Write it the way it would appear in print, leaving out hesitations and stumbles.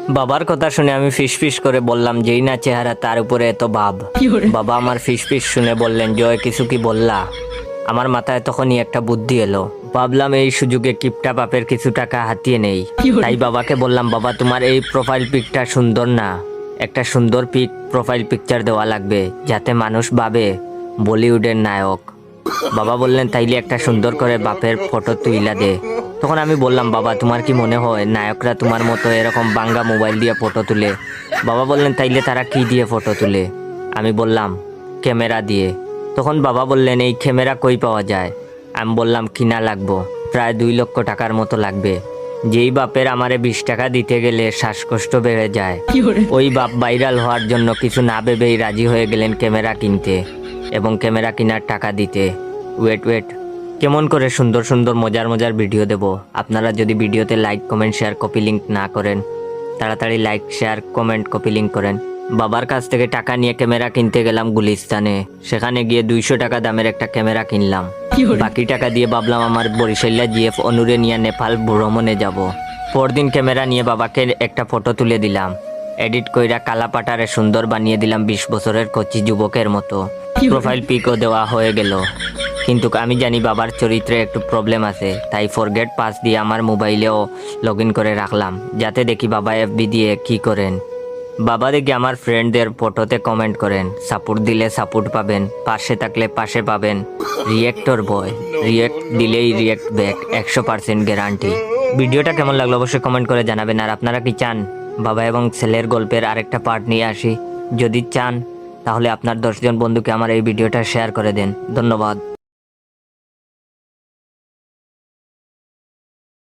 বাবার কথা শুনে আমি ফিস ফিস করে বললাম, যেই না চেহারা তার উপরে এত ভাব। বাবা আমার ফিস ফিস শুনে বললেন, জয় কিছু কি বললা? আমার মাথায় তখনই একটা বুদ্ধি এলো। ভাবলাম এই সুযোগে কিপটা বাপের কিছু টাকা হাতিয়ে নেই। তাই বাবাকে বললাম, বাবা তোমার এই প্রোফাইল পিকটা সুন্দর না, একটা সুন্দর প্রোফাইল পিকচার দেওয়া লাগবে, যাতে মানুষ ভাবে বলিউডের নায়ক। বাবা বললেন, তাইলে একটা সুন্দর করে বাপের ফটো তুইলা দে। তখন আমি বললাম, বাবা তোমার কি মনে হয় নায়করা তোমার মতো এরকম বাঙ্গা মোবাইল দিয়ে ফটো তুলে? বাবা বললেন, তাইলে তারা কি দিয়ে ফটো তুলে? আমি বললাম, ক্যামেরা দিয়ে। তখন বাবা বললেন, এই ক্যামেরা কই পাওয়া যায়? আমি বললাম, কিনা লাগবো, প্রায় 2 লক্ষ টাকার মতো লাগবে। যেই বাপের আমারে 20 টাকা দিতে গেলে শ্বাসকষ্ট বেড়ে যায়, ওই বাপ ভাইরাল হওয়ার জন্য কিছু না ভেবেই রাজি হয়ে গেলেন ক্যামেরা কিনতে এবং ক্যামেরা কেনার টাকা দিতে। ওয়েট, কেমন করে সুন্দর সুন্দর মজার মজার ভিডিও দেব? আপনারা যদি ভিডিওতে like comment share copy link না করেন, তাড়াতাড়ি like share comment copy link করেন। বাবার কাছ থেকে টাকা নিয়ে ক্যামেরা কিনতে গেলাম গুলিস্তানে। সেখানে গিয়ে 200 টাকা দামের একটা ক্যামেরা কিনলাম। বাকি টাকা দিয়ে ভাবলাম আমার বরিশাল্লা জিএফ অনুরে নিয়ে নেপাল ভ্রমণে যাব। পরদিন ক্যামেরা নিয়ে বাবাকে একটা ফটো তুলে দিলাম, এডিট কইরা কালা পাটারে সুন্দর বানিয়ে দিলাম 20 বছরের কচি যুবকের মতো। প্রোফাইল পিকও দেওয়া হয়ে গেল। কিন্তু আমি জানি বাবার চরিত্রে একটু প্রবলেম আছে, তাই ফরগেট পাস দিয়ে আমার মোবাইলেও লগ ইন করে রাখলাম, যাতে দেখি বাবা এফবি দিয়ে কি করেন। বাবা দেখি আমার ফ্রেন্ডদের ফটোতে কমেন্ট করেন, সাপোর্ট দিলে সাপোর্ট পাবেন, পাশে থাকলে পাশে পাবেন। রিয়েক্টর বয়, রিয়েক্ট দিলেই রিয়েক্ট ব্যাক, 100% গ্যারান্টি। ভিডিওটা কেমন লাগলো অবশ্যই কমেন্ট করে জানাবেন। আর আপনারা কি চান বাবা এবং ছেলের গল্পের আরেকটা পার্ট নিয়ে আসি? যদি চান তাহলে আপনার 10 জন বন্ধুকে আমার এই ভিডিওটা শেয়ার করে দেন। ধন্যবাদ।